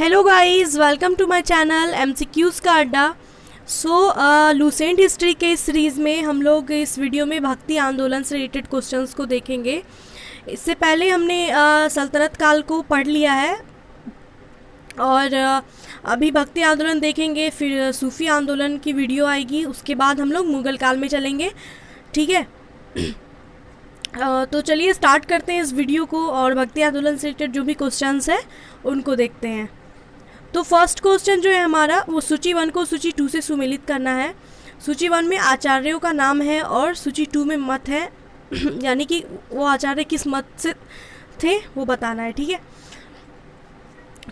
Hello guys, welcome to my channel MCQs का अड्डा। Lucent history के सीरीज़ में हम लोग इस वीडियो में भक्ति आंदोलन से रिलेटेड क्वेश्चंस को देखेंगे। इससे पहले हमने सल्तनत काल को पढ़ लिया है और अभी भक्ति आंदोलन देखेंगे, फिर सूफी आंदोलन की वीडियो आएगी, उसके बाद हम लोग मुग़ल काल में चलेंगे। ठीक है। तो चलिए स्टार्ट करते हैं इस वीडियो को और भक्ति आंदोलन से रिलेटेड जो भी क्वेश्चंस हैं उनको देखते हैं। तो फर्स्ट क्वेश्चन जो है हमारा वो सूची 1 को सूची 2 से सुमेलित करना है। सूची 1 में आचार्यों का नाम है और सूची 2 में मत है यानी कि वो आचार्य किस मत से थे वो बताना है। ठीक है।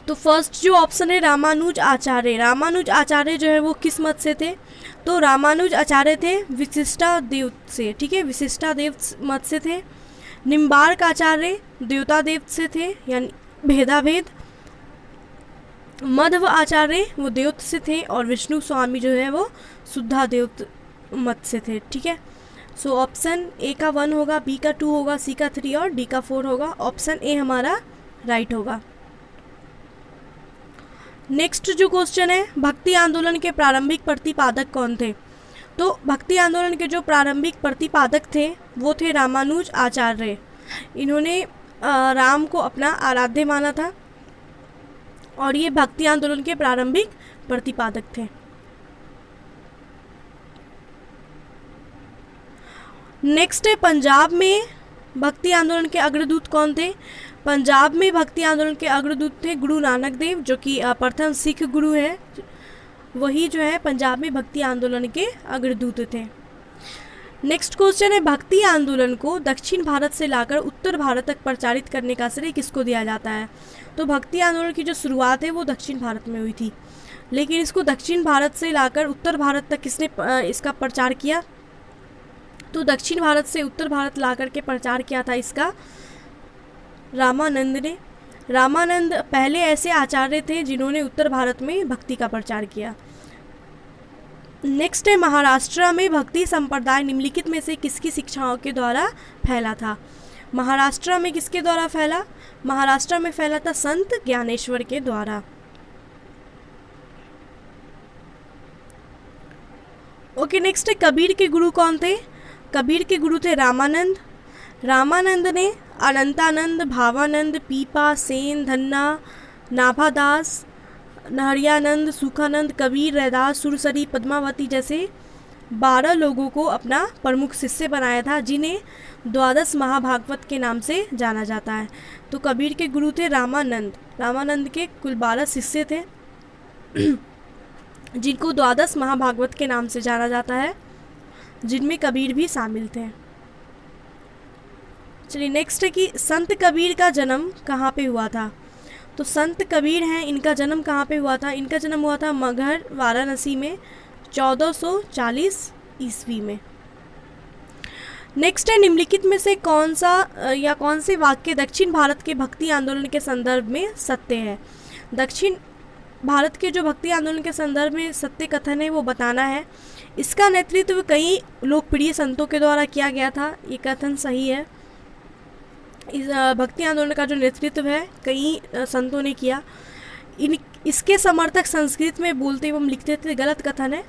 तो फर्स्ट जो ऑप्शन है रामानुज आचार्य। रामानुज आचार्य जो है वो किस मत से थे? तो रामानुज आचार्य थे विशिष्टादेव से। ठीक है, विशिष्टादेव मत से थे। निम्बार्क आचार्य देवतादेव से थे यानी भेदाभेद। मध्व आचार्य वो देवत से थे और विष्णु स्वामी जो है वो शुद्धादेव मत से थे। ठीक है। सो ऑप्शन ए का 1 होगा, बी का 2 होगा, सी का 3 और डी का 4 होगा। ऑप्शन ए हमारा राइट होगा। नेक्स्ट जो क्वेश्चन है, भक्ति आंदोलन के प्रारंभिक प्रतिपादक कौन थे? तो भक्ति आंदोलन के जो प्रारंभिक प्रतिपादक थे वो थे रामानुज आचार्य। इन्होंने राम को अपना आराध्य माना था और ये भक्ति आंदोलन के प्रारंभिक प्रतिपादक थे। नेक्स्ट है पंजाब में भक्ति आंदोलन के अग्रदूत कौन थे? पंजाब में भक्ति आंदोलन के अग्रदूत थे गुरु नानक देव, जो कि प्रथम सिख गुरु हैं। वही जो है पंजाब में भक्ति आंदोलन के अग्रदूत थे। नेक्स्ट क्वेश्चन है, भक्ति आंदोलन को दक्षिण भारत से लाकर उत्तर भारत तक प्रचारित करने का श्रेय किसको दिया जाता है? तो भक्ति आंदोलन की जो शुरुआत है वो दक्षिण भारत में हुई थी, लेकिन इसको दक्षिण भारत से लाकर उत्तर भारत तक किसने इसका प्रचार किया? तो दक्षिण भारत से उत्तर भारत लाकर के प्रचार किया था इसका रामानंद ने। रामानंद पहले ऐसे आचार्य थे जिन्होंने उत्तर भारत में भक्ति का प्रचार किया। नेक्स्ट है, महाराष्ट्र में भक्ति संप्रदाय निम्नलिखित में से किसकी शिक्षाओं के द्वारा फैला था? महाराष्ट्र में किसके द्वारा फैला? महाराष्ट्र में फैला था संत ज्ञानेश्वर के द्वारा। ओके, नेक्स्ट है, कबीर के गुरु कौन थे? कबीर के गुरु थे रामानंद। रामानंद ने अनंतानंद, भावानंद, पीपा, सेन, धन्ना, नाभादास, नहरियानंद, सुखानंद, कबीर, रैदास, सुरसरी, पद्मावती जैसे 12 लोगों को अपना प्रमुख शिष्य बनाया था, जिन्हें 12 महाभागवत के नाम से जाना जाता है। तो कबीर के गुरु थे रामानंद। रामानंद के कुल 12 शिष्य थे जिनको 12 महाभागवत के नाम से जाना जाता है, जिनमें कबीर भी शामिल थे। चलिए नेक्स्ट है कि संत कबीर का जन्म कहाँ पे हुआ था? तो संत कबीर हैं, इनका जन्म कहाँ पे हुआ था? इनका जन्म हुआ था मगहर वाराणसी में 1440 ईस्वी में। नेक्स्ट है, निम्नलिखित में से कौन से वाक्य दक्षिण भारत के भक्ति आंदोलन के संदर्भ में सत्य है? दक्षिण भारत के जो भक्ति आंदोलन के संदर्भ में सत्य कथन है वो बताना है। इसका नेतृत्व कई लोकप्रिय संतों के द्वारा किया गया था, ये कथन सही है। इस भक्ति आंदोलन का जो नेतृत्व है कई संतों ने किया। इसके समर्थक संस्कृत में बोलते एवं लिखते थे, गलत कथन है।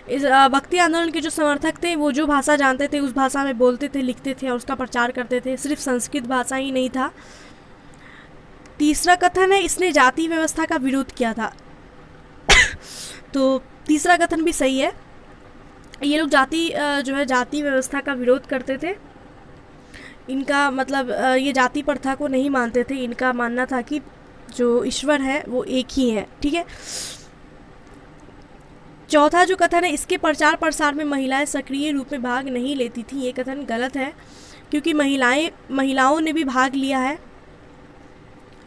इस भक्ति आंदोलन के जो समर्थक थे वो जो भाषा जानते थे उस भाषा में बोलते थे, लिखते थे और उसका प्रचार करते थे, सिर्फ संस्कृत भाषा ही नहीं था। तीसरा कथन है, इसने जाति व्यवस्था का विरोध किया था तो तीसरा कथन भी सही है। ये लोग जाति व्यवस्था का विरोध करते थे। इनका मतलब ये जाति प्रथा को नहीं मानते थे। इनका मानना था कि जो ईश्वर है वो एक ही है। ठीक है। चौथा जो कथन है, इसके प्रचार प्रसार में महिलाएं सक्रिय रूप में भाग नहीं लेती थी, ये कथन गलत है, क्योंकि महिलाओं ने भी भाग लिया है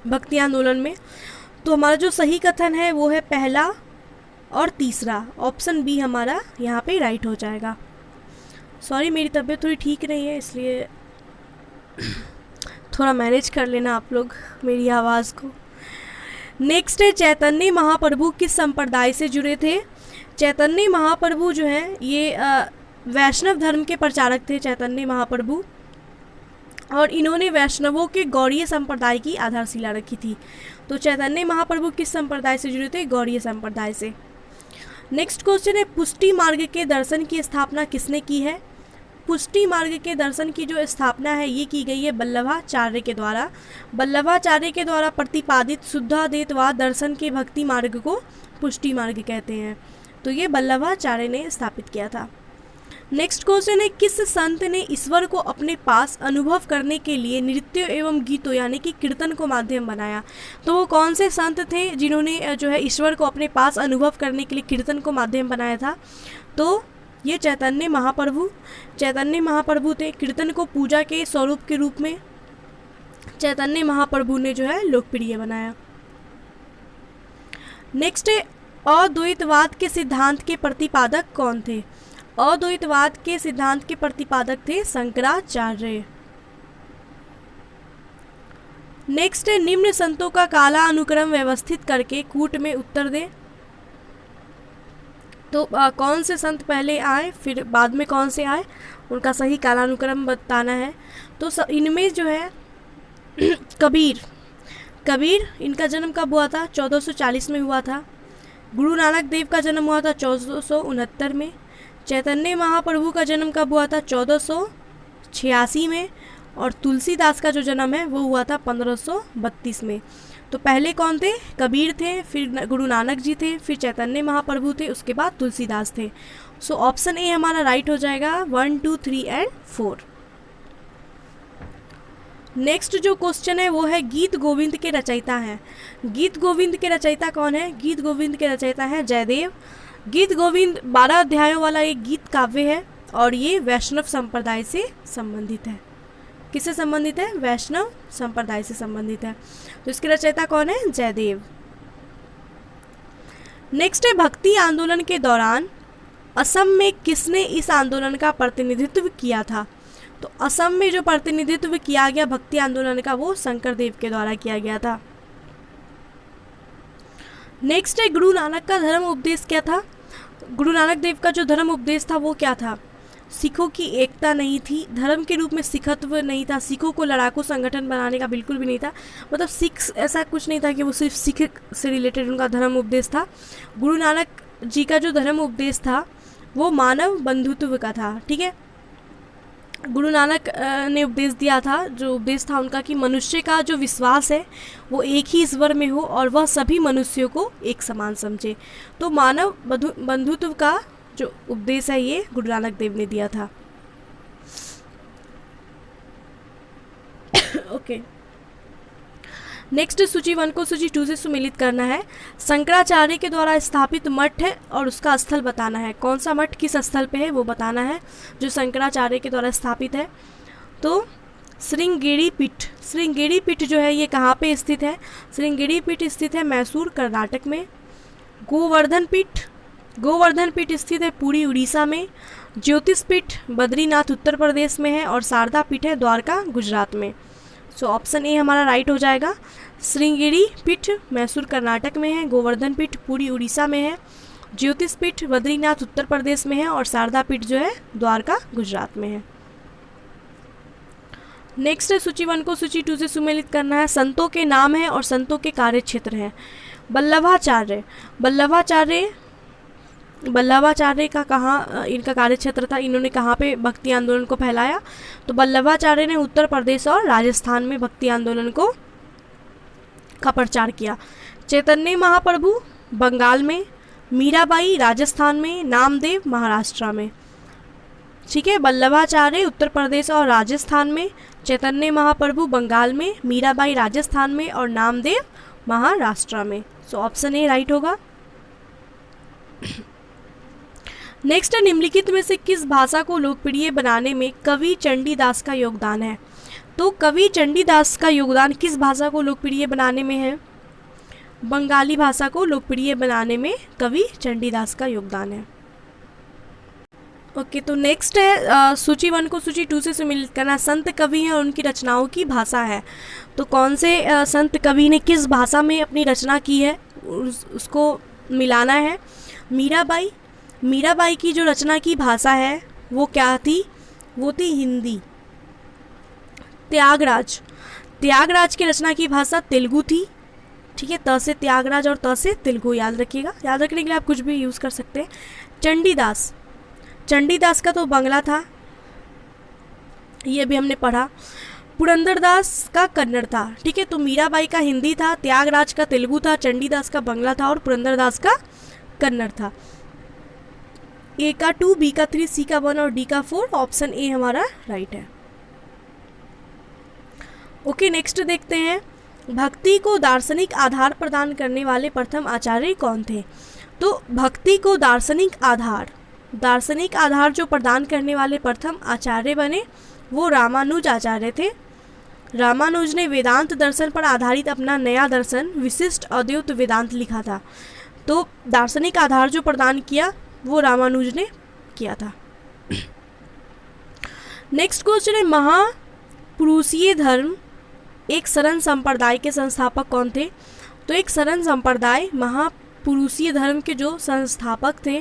भक्ति आंदोलन में। तो हमारा जो सही कथन है वो है पहला और तीसरा। ऑप्शन बी हमारा यहाँ पे राइट हो जाएगा। सॉरी, मेरी तबीयत थोड़ी ठीक नहीं है, इसलिए थोड़ा मैनेज कर लेना आप लोग मेरी आवाज़ को। नेक्स्ट है, चैतन्य महाप्रभु किस संप्रदाय से जुड़े थे? चैतन्य महाप्रभु जो है ये वैष्णव धर्म के प्रचारक थे चैतन्य महाप्रभु, और इन्होंने वैष्णवों के गौड़ीय संप्रदाय की आधारशिला रखी थी। तो चैतन्य महाप्रभु किस संप्रदाय से जुड़े थे? गौड़ीय संप्रदाय से। नेक्स्ट क्वेश्चन है, पुष्टि मार्ग के दर्शन की स्थापना किसने की है? पुष्टि मार्ग के दर्शन की जो स्थापना है ये की गई है वल्लभाचार्य के द्वारा। वल्लभाचार्य के द्वारा प्रतिपादित शुद्धाद्वैतवाद दर्शन के भक्ति मार्ग को पुष्टि मार्ग कहते हैं। तो ये वल्लभाचार्य ने स्थापित किया था। नेक्स्ट क्वेश्चन है, किस संत ने ईश्वर को अपने पास अनुभव करने के लिए नृत्य एवं गीतों यानी कि कीर्तन को माध्यम बनाया? तो वो कौन से संत थे जिन्होंने जो है ईश्वर को अपने पास अनुभव करने के लिए कीर्तन को माध्यम बनाया था? तो ये चैतन्य महाप्रभु थे। कीर्तन को पूजा के स्वरूप के रूप में चैतन्य महाप्रभु ने जो है लोकप्रिय बनाया। नेक्स्ट है, अद्वैतवाद के सिद्धांत के प्रतिपादक कौन थे? अद्वैतवाद के सिद्धांत के प्रतिपादक थे शंकराचार्य। नेक्स्ट है, निम्न संतों का काला अनुक्रम व्यवस्थित करके कूट में उत्तर दे। तो कौन से संत पहले आए फिर बाद में कौन से आए, उनका सही कालानुक्रम बताना है। तो इनमें जो है कबीर इनका जन्म कब हुआ था? 1440 में हुआ था। गुरु नानक देव का जन्म हुआ था 1469 में। चैतन्य महाप्रभु का जन्म कब हुआ था? 1486 में। और तुलसीदास का जो जन्म है वो हुआ था 1532 में। तो पहले कौन थे? कबीर थे, फिर गुरु नानक जी थे, फिर चैतन्य महाप्रभु थे, उसके बाद तुलसीदास थे। सो ऑप्शन ए हमारा राइट हो जाएगा 1, 2, 3 एंड 4। नेक्स्ट जो क्वेश्चन है वो है, गीत गोविंद के रचयिता हैं। गीत गोविंद के रचयिता कौन है? गीत गोविंद के रचयिता हैं जयदेव। गीत गोविंद 12 अध्यायों वाला एक गीत काव्य है और ये वैष्णव संप्रदाय से संबंधित है। किससे संबंधित है? वैष्णव संप्रदाय से संबंधित है। तो इसके रचयिता कौन है? जयदेव। नेक्स्ट है, भक्ति आंदोलन के दौरान असम में किसने इस आंदोलन का प्रतिनिधित्व किया था? तो असम में जो प्रतिनिधित्व किया गया भक्ति आंदोलन का वो शंकरदेव के द्वारा किया गया था। नेक्स्ट है, गुरु नानक का धर्म उपदेश क्या था? गुरु नानक देव का जो धर्म उपदेश था वो क्या था? सिखों की एकता नहीं थी, धर्म के रूप में सिखत्व नहीं था, सिखों को लड़ाकू संगठन बनाने का बिल्कुल भी नहीं था। मतलब सिख ऐसा कुछ नहीं था कि वो सिर्फ सिख से रिलेटेड उनका धर्म उपदेश था। गुरु नानक जी का जो धर्म उपदेश था वो मानव बंधुत्व का था। ठीक है, गुरु नानक ने उपदेश दिया था, जो उपदेश था उनका कि मनुष्य का जो विश्वास है वो एक ही ईश्वर में हो और वह सभी मनुष्यों को एक समान समझे। तो मानव बंधुत्व का जो उपदेश है ये गुरु नानक देव ने दिया था। ओके, नेक्स्ट सूची 1 को सूची 2 से सुमेलित करना है। शंकराचार्य के द्वारा स्थापित मठ है और उसका स्थल बताना है। कौन सा मठ किस स्थल पे है वो बताना है जो शंकराचार्य के द्वारा स्थापित है। तो श्रृंगेरी पीठ जो है ये कहाँ पे स्थित है? श्रृंगेरी पीठ स्थित है मैसूर कर्नाटक में। गोवर्धन पीठ स्थित है पुरी उड़ीसा में। ज्योतिष पीठ बद्रीनाथ उत्तर प्रदेश में है और शारदा पीठ है द्वारका गुजरात में। सो ऑप्शन ए हमारा राइट हो जाएगा। श्रृंगेरी पीठ मैसूर कर्नाटक में है, गोवर्धन पीठ पुरी उड़ीसा में है, ज्योतिष पीठ बद्रीनाथ उत्तर प्रदेश में है और शारदा पीठ जो है द्वारका गुजरात में है। नेक्स्ट है, सूची 1 को सूची 2 से सुमेलित करना है। संतों के नाम है और संतों के कार्य क्षेत्र हैं। वल्लभाचार्य का कहाँ इनका कार्य क्षेत्र था? इन्होंने कहाँ पे भक्ति आंदोलन को फैलाया? तो वल्लभाचार्य ने उत्तर प्रदेश और राजस्थान में भक्ति आंदोलन का प्रचार किया। चैतन्य महाप्रभु बंगाल में, मीराबाई राजस्थान में, नामदेव महाराष्ट्र में। ठीक है, वल्लभाचार्य उत्तर प्रदेश और राजस्थान में, चैतन्य महाप्रभु बंगाल में, मीराबाई राजस्थान में और नामदेव महाराष्ट्र में। सो ऑप्शन ए राइट होगा। नेक्स्ट है, निम्नलिखित में से किस भाषा को लोकप्रिय बनाने में कवि चंडीदास का योगदान है? तो कवि चंडीदास का योगदान किस भाषा को लोकप्रिय बनाने में है? बंगाली भाषा को लोकप्रिय बनाने में कवि चंडीदास का योगदान है। ओके, तो नेक्स्ट है, सूची 1 को सूची 2 से सुमेलित करना। संत कवि हैं और उनकी रचनाओं की भाषा है। तो कौन से संत कवि ने किस भाषा में अपनी रचना की है उसको मिलाना है। मीराबाई की जो रचना की भाषा है वो क्या थी? वो थी हिंदी। त्यागराज की रचना की भाषा तेलुगु थी। ठीक है, त से त्यागराज और त से तेलुगु याद रखिएगा। याद रखने के लिए आप कुछ भी यूज़ कर सकते हैं। चंडीदास, चंडीदास का तो बंगला था, ये भी हमने पढ़ा। पुरंदरदास का कन्नड़ था। ठीक है, तो मीराबाई का हिंदी था, त्यागराज का तेलुगु था, चंडीदास का बंगला था और पुरंदरदास का कन्नड़ था। ए का 2, बी का 3, सी का 1 और डी का 4, ऑप्शन ए हमारा राइट है। ओके, नेक्स्ट देखते हैं, भक्ति को दार्शनिक आधार प्रदान करने वाले प्रथम आचार्य कौन थे? तो भक्ति को दार्शनिक आधार जो प्रदान करने वाले प्रथम आचार्य बने वो रामानुज आचार्य थे। रामानुज ने वेदांत दर्शन पर आधारित अपना नया दर्शन विशिष्ट अद्वैत वेदांत लिखा था। तो दार्शनिक आधार जो प्रदान किया वो रामानुज ने किया था। नेक्स्ट क्वेश्चन है, महापुरुषीय धर्म एक शरण संप्रदाय के संस्थापक कौन थे? तो एक शरण संप्रदाय महापुरुषीय धर्म के जो संस्थापक थे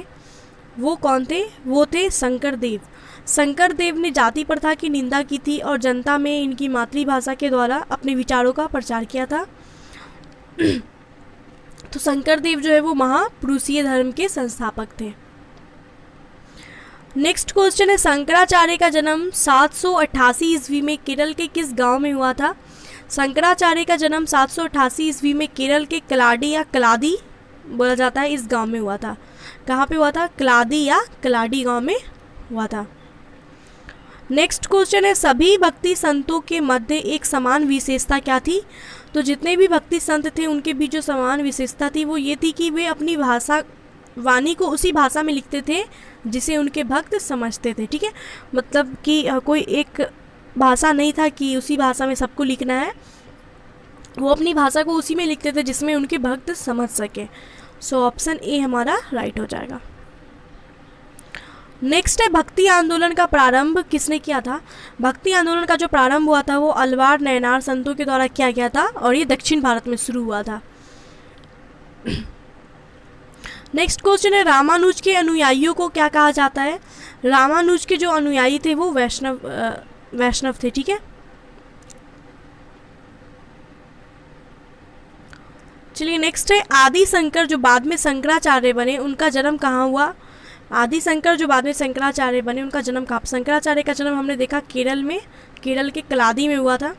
वो कौन थे? वो थे शंकरदेव। शंकरदेव ने जाति प्रथा की निंदा की थी और जनता में इनकी मातृभाषा के द्वारा अपने विचारों का प्रचार किया था। तो शंकरदेव जो है वो महापुरुषीय धर्म के संस्थापक थे। नेक्स्ट क्वेश्चन है, शंकराचार्य का जन्म 788 ईस्वी में केरल के किस गांव में हुआ था? शंकराचार्य का जन्म 788 ईस्वी में केरल के कलाडी या कलादी बोला जाता है इस गांव में हुआ था। कहाँ पे हुआ था? कलादी या कलाडी गांव में हुआ था। नेक्स्ट क्वेश्चन है, सभी भक्ति संतों के मध्य एक समान विशेषता क्या थी? तो जितने भी भक्ति संत थे उनके बीच जो समान विशेषता थी वो ये थी कि वे अपनी भाषा वाणी को उसी भाषा में लिखते थे जिसे उनके भक्त समझते थे। ठीक है, मतलब कि कोई एक भाषा नहीं था कि उसी भाषा में सबको लिखना है, वो अपनी भाषा को उसी में लिखते थे जिसमें उनके भक्त समझ सके। सो ऑप्शन ए हमारा राइट हो जाएगा। नेक्स्ट है, भक्ति आंदोलन का प्रारंभ किसने किया था? भक्ति आंदोलन का जो प्रारंभ हुआ था वो अलवार नयनार संतों के द्वारा किया गया था और ये दक्षिण भारत में शुरू हुआ था। नेक्स्ट क्वेश्चन है, रामानुज के अनुयायियों को क्या कहा जाता है? रामानुज के जो अनुयायी थे वो वैष्णव थे। ठीक है, चलिए नेक्स्ट है, आदि शंकर जो बाद में शंकराचार्य बने उनका जन्म कहाँ हुआ? आदि शंकर जो बाद में शंकराचार्य बने उनका जन्म कहाँ? शंकराचार्य का जन्म हमने देखा केरल में, केरल के कलादी में हुआ था।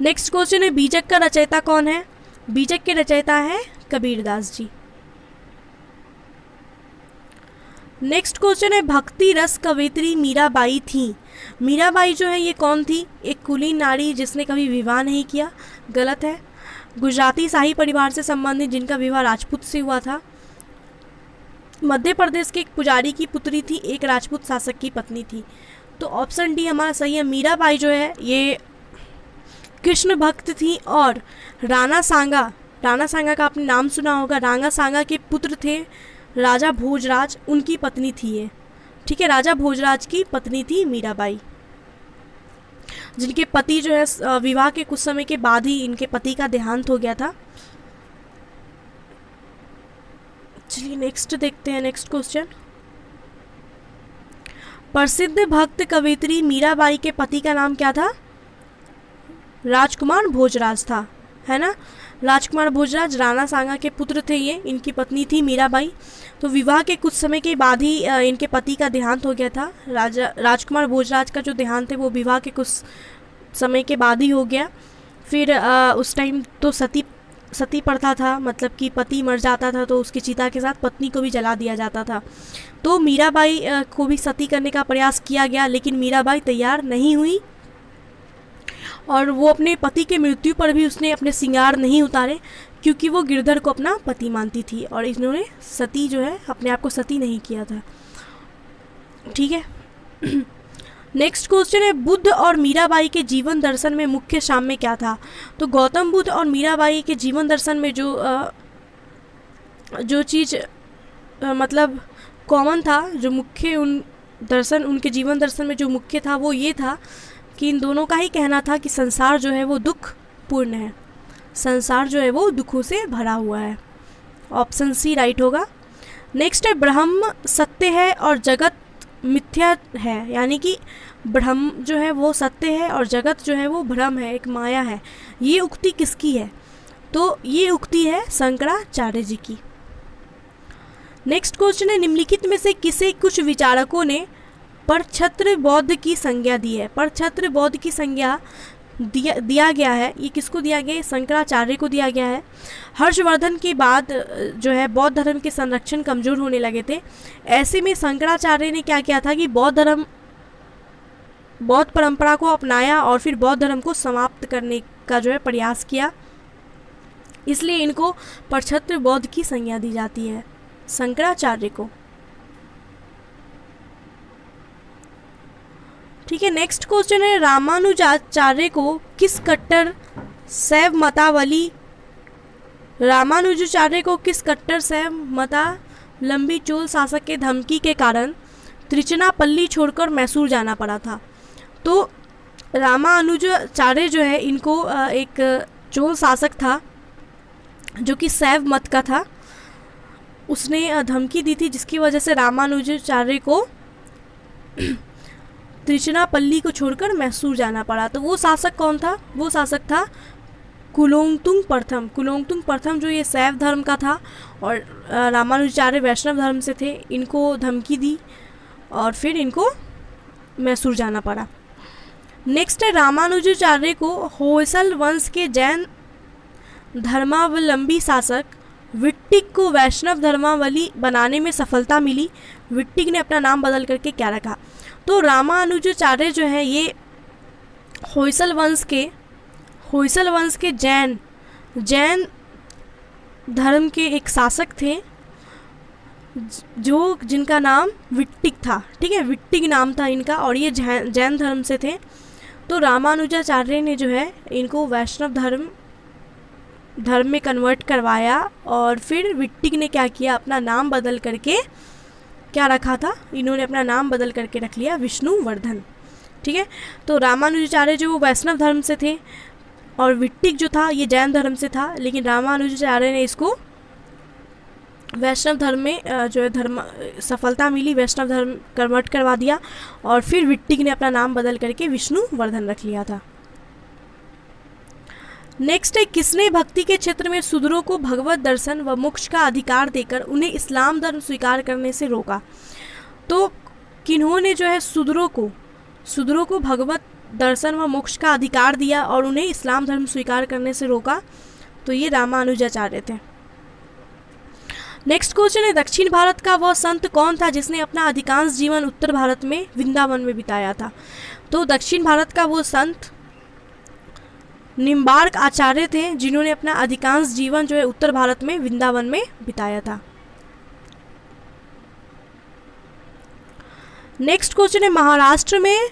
नेक्स्ट क्वेश्चन है, बीजक का रचयिता कौन है? बीजक के रचयिता है कबीरदास जी। नेक्स्ट क्वेश्चन है, भक्ति रस कवयित्री मीराबाई थी। मीराबाई जो है ये कौन थी? एक कुलीन नारी जिसने कभी विवाह नहीं किया। गलत है। गुजराती शाही परिवार से संबंधित जिनका विवाह राजपूत से हुआ था। मध्य प्रदेश के एक पुजारी की पुत्री थी, एक राजपूत शासक की पत्नी थी। तो ऑप्शन डी हमारा सही है। मीराबाई जो है ये कृष्ण भक्त थी और राणा सांगा का आपने नाम सुना होगा, राणा सांगा के पुत्र थे राजा भोजराज, उनकी पत्नी थी ये। ठीक है, राजा भोजराज की पत्नी थी मीराबाई, जिनके पति जो है विवाह के कुछ समय के बाद ही इनके पति का देहांत हो गया था। चलिए नेक्स्ट देखते हैं। नेक्स्ट क्वेश्चन, प्रसिद्ध भक्त कवयित्री मीराबाई के पति का नाम क्या था? राजकुमार भोजराज था, है ना। राजकुमार भोजराज राणा सांगा के पुत्र थे ये, इनकी पत्नी थी मीराबाई। तो विवाह के कुछ समय के बाद ही इनके पति का देहांत हो गया था। राजकुमार भोजराज का जो देहांत है वो विवाह के कुछ समय के बाद ही हो गया। फिर उस टाइम तो सती प्रथा था, मतलब कि पति मर जाता था तो उसकी चिता के साथ पत्नी को भी जला दिया जाता था। तो मीराबाई को भी सती करने का प्रयास किया गया, लेकिन मीराबाई तैयार नहीं हुई और वो अपने पति के मृत्यु पर भी उसने अपने श्रृंगार नहीं उतारे, क्योंकि वो गिरधर को अपना पति मानती थी और इन्होंने सती जो है अपने आप को सती नहीं किया था। ठीक है। नेक्स्ट क्वेश्चन है, बुद्ध और मीराबाई के जीवन दर्शन में मुख्य साम्य क्या था? तो गौतम बुद्ध और मीराबाई के जीवन दर्शन में जो चीज़ मतलब कॉमन था, जो मुख्य उनके जीवन दर्शन में जो मुख्य था वो ये था कि इन दोनों का ही कहना था कि संसार जो है वो दुख पूर्ण है, संसार जो है वो दुखों से भरा हुआ है। ऑप्शन सी राइट होगा। नेक्स्ट है, ब्रह्म सत्य है और जगत मिथ्या है, यानी कि ब्रह्म जो है वो सत्य है और जगत जो है वो भ्रम है, एक माया है। ये उक्ति किसकी है? तो ये उक्ति है शंकराचार्य जी की। नेक्स्ट क्वेश्चन है, निम्नलिखित में से किसे कुछ विचारकों ने परछत्र बौद्ध की संज्ञा दी है? परछत्र बौद्ध की संज्ञा दिया गया है, ये किसको दिया गया है? शंकराचार्य को दिया गया है। हर्षवर्धन के बाद जो है बौद्ध धर्म के संरक्षण कमज़ोर होने लगे थे। ऐसे में शंकराचार्य ने क्या किया था कि बौद्ध परंपरा को अपनाया और फिर बौद्ध धर्म को समाप्त करने का जो है प्रयास किया। इसलिए इनको परछत्र बौद्ध की संज्ञा दी जाती है, शंकराचार्य को। ठीक है, नेक्स्ट क्वेश्चन है, रामानुजाचार्य को किस कट्टर शैव मतावलंबी चोल शासक के धमकी के कारण त्रिचनापल्ली छोड़कर मैसूर जाना पड़ा था? तो रामानुजाचार्य जो है इनको एक चोल शासक था जो कि शैव मत का था, उसने धमकी दी थी जिसकी वजह से रामानुजाचार्य को त्रिचनापल्ली को छोड़कर मैसूर जाना पड़ा। तो वो शासक कौन था? वो शासक था कुलोत्तुंग प्रथम। कुलोत्तुंग प्रथम जो ये शैव धर्म का था और रामानुजाचार्य वैष्णव धर्म से थे, इनको धमकी दी और फिर इनको मैसूर जाना पड़ा। नेक्स्ट है, रामानुजाचार्य को होयसल वंश के जैन धर्मावलंबी शासक विट्टिक को वैष्णव धर्मावली बनाने में सफलता मिली। विट्टिक ने अपना नाम बदल करके क्या रखा? तो रामानुजाचार्य जो है ये होयसल वंश के जैन धर्म के एक शासक थे जो जिनका नाम विट्टिक था। ठीक है, विट्टिक नाम था इनका और ये जैन धर्म से थे। तो रामानुजाचार्य ने जो है इनको वैष्णव धर्म में कन्वर्ट करवाया और फिर विट्टिक ने क्या किया, अपना नाम बदल करके क्या रखा था? इन्होंने अपना नाम बदल करके रख लिया विष्णुवर्धन। ठीक है, तो रामानुजाचार्य जो वो वैष्णव धर्म से थे और विट्टिक जो था ये जैन धर्म से था, लेकिन रामानुजाचार्य ने इसको वैष्णव धर्म में जो है सफलता मिली, वैष्णव धर्म कन्वर्ट करवा दिया और फिर विट्टिक ने अपना नाम बदल करके विष्णुवर्धन रख लिया था। नेक्स्ट है, किसने भक्ति के क्षेत्र में शूद्रों को भगवत दर्शन व मोक्ष का अधिकार देकर उन्हें इस्लाम धर्म स्वीकार करने से रोका? तो किन्होंने जो है शूद्रों को भगवत दर्शन व मोक्ष का अधिकार दिया और उन्हें इस्लाम धर्म स्वीकार करने से रोका? तो ये रामानुजाचार्य थे। नेक्स्ट क्वेश्चन है, दक्षिण भारत का वह संत कौन था जिसने अपना अधिकांश जीवन उत्तर भारत में वृंदावन में बिताया था? तो दक्षिण भारत का वो संत निम्बार्क आचार्य थे जिन्होंने अपना अधिकांश जीवन जो है उत्तर भारत में वृंदावन में बिताया था। नेक्स्ट क्वेश्चन है, महाराष्ट्र में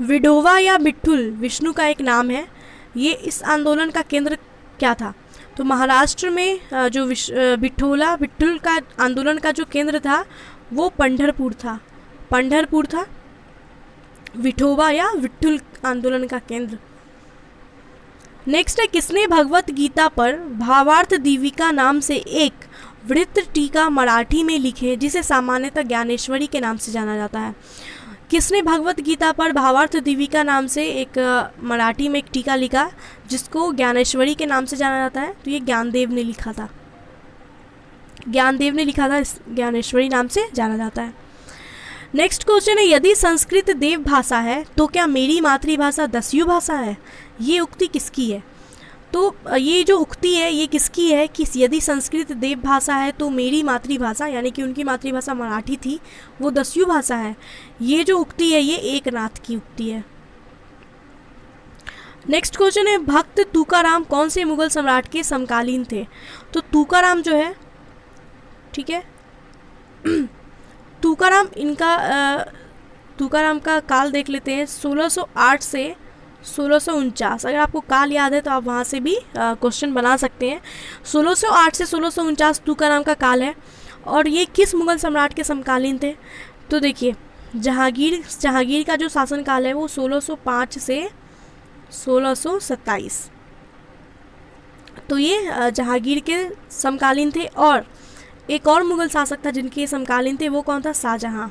विठोबा या विठुल विष्णु का एक नाम है, ये इस आंदोलन का केंद्र क्या था? तो महाराष्ट्र में जो विठुल का आंदोलन का जो केंद्र था वो पंढरपुर था। विठोबा या विठुल आंदोलन का केंद्र। नेक्स्ट है, किसने भगवत गीता पर भावार्थ दीपिका नाम से एक वृत्त टीका मराठी में लिखे जिसे सामान्यतः ज्ञानेश्वरी के नाम से जाना जाता है? किसने भगवत गीता पर भावार्थ दीपिका नाम से एक मराठी में एक टीका लिखा जिसको ज्ञानेश्वरी के नाम से जाना जाता है? तो ये ज्ञानदेव ने लिखा था, ज्ञानेश्वरी नाम से जाना जाता है। नेक्स्ट क्वेश्चन है, यदि संस्कृत देव भाषा है तो क्या मेरी मातृभाषा दस्यु भाषा है? ये उक्ति किसकी है? तो ये जो उक्ति है ये किसकी है कि यदि संस्कृत देव भाषा है तो मेरी मातृभाषा, यानी कि उनकी मातृभाषा मराठी थी, वो दस्यु भाषा है। ये जो उक्ति है ये एकनाथ की उक्ति है। नेक्स्ट क्वेश्चन है, भक्त तुकाराम कौन से मुगल सम्राट के समकालीन थे? तो तुकाराम जो है, ठीक है, तुकाराम का काल देख लेते हैं, 1608 से 1649। अगर आपको काल याद है तो आप वहाँ से भी क्वेश्चन बना सकते हैं। 1608 से 1649 तुकाराम का काल है और ये किस मुगल सम्राट के समकालीन थे? तो देखिए, जहांगीर का जो शासनकाल है वो 1605 से 1627, तो ये जहांगीर के समकालीन थे। और एक और मुगल शासक था जिनके समकालीन थे, वो कौन था? शाहजहां।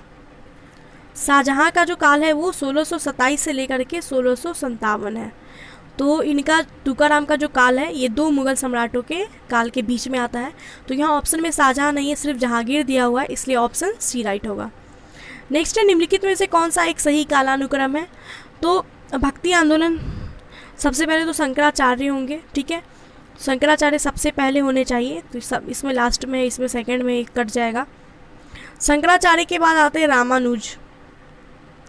शाहजहाँ का जो काल है वो 1627 से लेकर के 1657 है। तो इनका तुकाराम का जो काल है ये 2 मुग़ल सम्राटों के काल के बीच में आता है। तो यहाँ ऑप्शन में शाहजहाँ नहीं है, सिर्फ जहांगीर दिया हुआ है, इसलिए ऑप्शन सी राइट होगा। नेक्स्ट है, निम्नलिखित में से कौन सा एक सही कालानुक्रम है? तो भक्ति आंदोलन सबसे पहले तो शंकराचार्य होंगे, ठीक है, शंकराचार्य सबसे पहले होने चाहिए, तो सब इसमें लास्ट में, इसमें सेकंड में कट जाएगा। शंकराचार्य के बाद आते हैं रामानुज,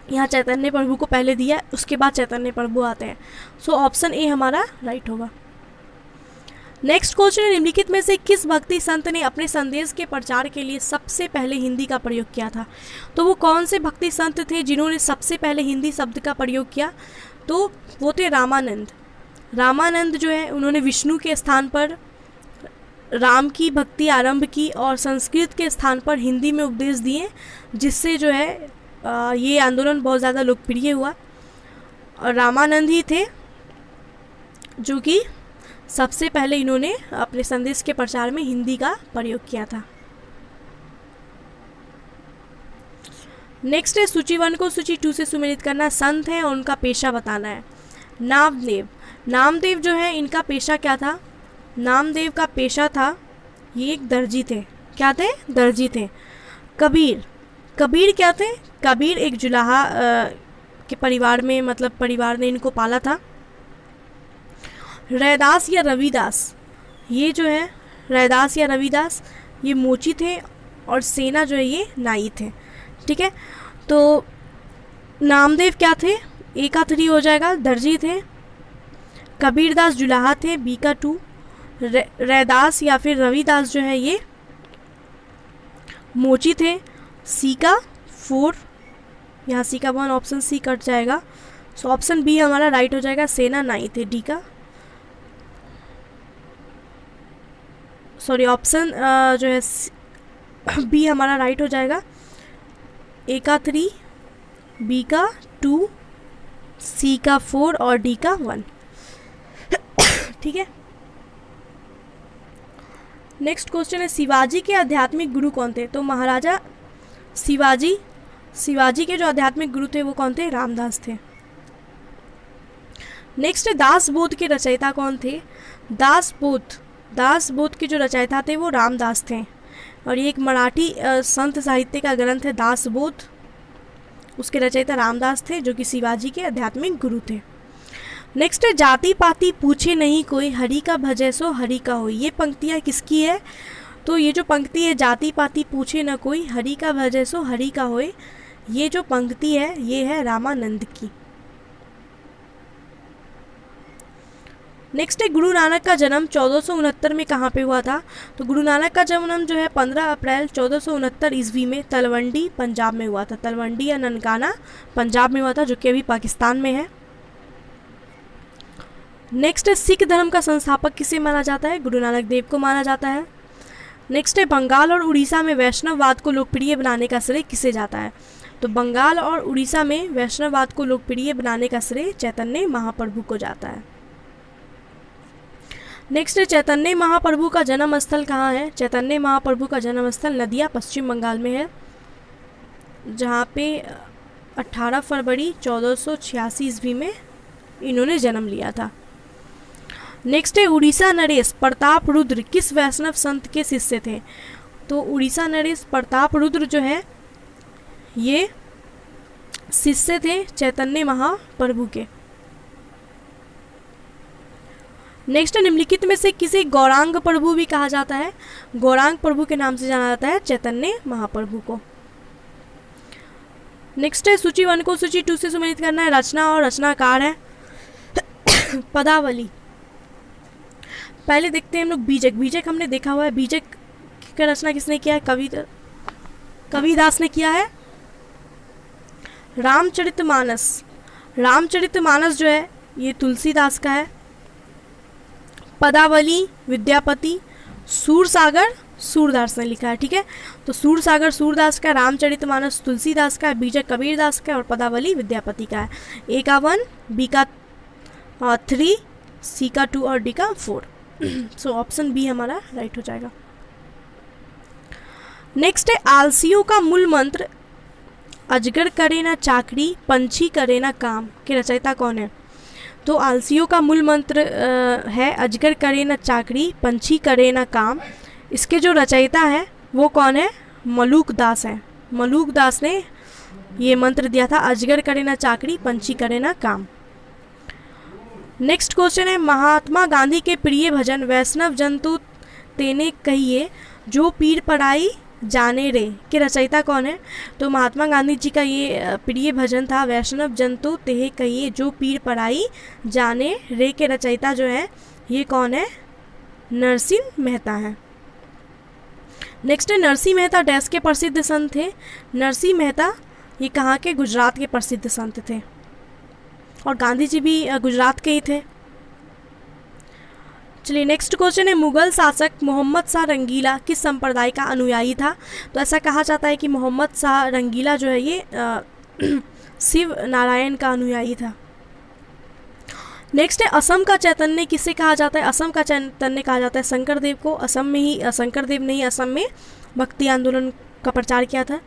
यहाँ चैतन्य प्रभु को पहले दिया, उसके बाद चैतन्य प्रभु आते हैं। सो ऑप्शन ए हमारा राइट होगा। नेक्स्ट क्वेश्चन है, निम्नलिखित में से किस भक्ति संत ने अपने संदेश के प्रचार के लिए सबसे पहले हिंदी का प्रयोग किया था? तो वो कौन से भक्ति संत थे जिन्होंने सबसे पहले हिंदी शब्द का प्रयोग किया? तो वो थे रामानंद। रामानंद जो है उन्होंने विष्णु के स्थान पर राम की भक्ति आरंभ की और संस्कृत के स्थान पर हिंदी में उपदेश दिए, जिससे जो है ये आंदोलन बहुत ज़्यादा लोकप्रिय हुआ। और रामानंद ही थे जो कि सबसे पहले इन्होंने अपने संदेश के प्रचार में हिंदी का प्रयोग किया था। नेक्स्ट है, सूची 1 को सूची 2 से सुमेलित करना। संत है और उनका पेशा बताना है। नामदेव, नामदेव जो है इनका पेशा क्या था? नामदेव का पेशा था, ये एक दर्जी थे। क्या थे? दर्जी थे। कबीर, कबीर क्या थे? कबीर एक जुलाहा के परिवार में, मतलब परिवार ने इनको पाला था। रैदास या रविदास, ये जो है रैदास या रविदास ये मोची थे और सेना जो है ये नाई थे, ठीक है। तो नामदेव क्या थे? ए का 3 हो जाएगा, दर्जी थे। कबीरदास जुलाहा थे, बी का 2। रैदास या फिर रविदास जो है ये मोची थे, सी का 4। यहाँ सी का 1, ऑप्शन सी कट जाएगा। सो ऑप्शन बी हमारा राइट हो जाएगा, सेना नाई थे, डी का, सॉरी ऑप्शन जो है बी हमारा राइट हो जाएगा। ए का 3, बी का 2, सी का 4 और डी का 1, ठीक है। नेक्स्ट क्वेश्चन है, शिवाजी के आध्यात्मिक गुरु कौन थे? तो महाराजा शिवाजी, शिवाजी के जो आध्यात्मिक गुरु थे वो कौन थे? रामदास थे। नेक्स्ट है, दासबोध के रचयिता कौन थे? दासबोध, दासबोध के जो रचयिता थे वो रामदास थे और ये एक मराठी संत साहित्य का ग्रंथ है दासबोध, उसके रचयिता रामदास थे जो कि शिवाजी के आध्यात्मिक गुरु थे। नेक्स्ट है, जाति पाति पूछे नहीं कोई, हरि का भजै सो हरि का होई। ये पंक्तियाँ किसकी है? तो ये जो पंक्ति है, जाति पाति पूछे न कोई, हरि का भजै सो हरि का होए, ये जो पंक्ति है ये है रामानंद की। नेक्स्ट है, गुरु नानक का जन्म 1469 में कहाँ पे हुआ था? तो गुरु नानक का जन्म जो है 15 अप्रैल 1469 ईस्वी में तलवंडी पंजाब में हुआ था। तलवंडी या ननकाना पंजाब में हुआ था, जो कि अभी पाकिस्तान में है। नेक्स्ट है, सिख धर्म का संस्थापक किसे माना जाता है? गुरु नानक देव को माना जाता है। नेक्स्ट है, बंगाल और उड़ीसा में वैष्णववाद को लोकप्रिय बनाने का श्रेय किसे जाता है? तो बंगाल और उड़ीसा में वैष्णववाद को लोकप्रिय बनाने का श्रेय चैतन्य महाप्रभु को जाता है। नेक्स्ट है, चैतन्य महाप्रभु का जन्म स्थल कहाँ है? चैतन्य महाप्रभु का जन्म स्थल नदिया पश्चिम बंगाल में है, जहाँ पे 18 फरवरी 1486 ईस्वी में इन्होंने जन्म लिया था। नेक्स्ट है, उड़ीसा नरेश प्रताप रुद्र किस वैष्णव संत के शिष्य थे? तो उड़ीसा नरेश प्रताप रुद्र जो है ये शिष्य थे चैतन्य महाप्रभु के। नेक्स्ट, निम्नलिखित में से किसे गौरांग प्रभु भी कहा जाता है? गौरांग प्रभु के नाम से जाना जाता है चैतन्य महाप्रभु को। नेक्स्ट है, सूची 1 को सूची 2 से सुमेलित करना है। रचना और रचनाकार है। पदावली, पहले देखते हैं हम लोग बीजक। बीजक हमने देखा हुआ है, बीजक की रचना किसने किया है? कबीरदास ने किया है। रामचरितमानस, रामचरितमानस जो है ये तुलसीदास का है। पदावली विद्यापति, सूरसागर सूरदास ने लिखा है, ठीक है। तो सूरसागर सूरदास का, रामचरितमानस तुलसीदास का, बीजक कबीरदास का और पदावली विद्यापति का है। ए का 1, बी का 3, सी का 2 और डी का 4। सो ऑप्शन बी हमारा राइट हो जाएगा। नेक्स्ट है, आलसियों का मूल मंत्र, अजगर करे ना चाकरी पंछी करे ना काम के रचयिता कौन है? तो आलसियों का मूल मंत्र है अजगर करे ना चाकरी पंछी करे ना काम। इसके जो रचयिता है वो कौन है? मलूक दास है। मलूक दास ने ये मंत्र दिया था, अजगर करे ना चाकरी पंछी करे ना काम। नेक्स्ट क्वेश्चन है, महात्मा गांधी के प्रिय भजन वैष्णव जंतु तेने कहिए जो पीर पराई जाने रे के रचयिता कौन है? तो महात्मा गांधी जी का ये प्रिय भजन था वैष्णव जंतु तेहे कहिए जो पीर पराई जाने रे के रचयिता जो है ये कौन है? नरसिंह मेहता है। नेक्स्ट है, नरसिंह मेहता डैश के प्रसिद्ध संत थे? नरसिंह मेहता ये कहाँ के? गुजरात के प्रसिद्ध संत थे और गांधी जी भी गुजरात के ही थे। चलिए नेक्स्ट क्वेश्चन है, मुगल शासक मोहम्मद शाह रंगीला किस संप्रदाय का अनुयायी था? तो ऐसा कहा जाता है कि मोहम्मद शाह रंगीला जो है ये शिव नारायण का अनुयायी था। नेक्स्ट है, असम का चैतन्य किसे कहा जाता है? असम का चैतन्य कहा जाता है शंकरदेव को। असम में ही शंकरदेव ने ही असम में भक्ति आंदोलन का प्रचार किया था।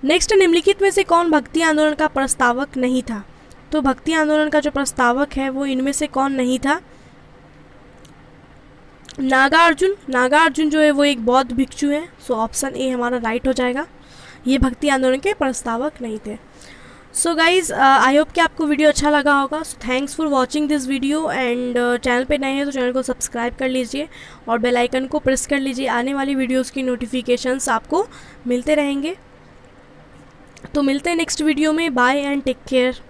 नेक्स्ट, निम्नलिखित में से कौन भक्ति आंदोलन का प्रस्तावक नहीं था? तो भक्ति आंदोलन का जो प्रस्तावक है वो इनमें से कौन नहीं था? नागार्जुन। नागार्जुन जो है वो एक बौद्ध भिक्षु है, सो ऑप्शन ए हमारा राइट हो जाएगा। ये भक्ति आंदोलन के प्रस्तावक नहीं थे। सो गाइज आई होप कि आपको वीडियो अच्छा लगा होगा। So thanks for watching this video and channel पे नए हैं तो चैनल को सब्सक्राइब कर लीजिए और बेल आइकन को प्रेस कर लीजिए। आने वाली वीडियोस की नोटिफिकेशंस आपको मिलते रहेंगे। तो मिलते हैं नेक्स्ट वीडियो में। Bye and take care.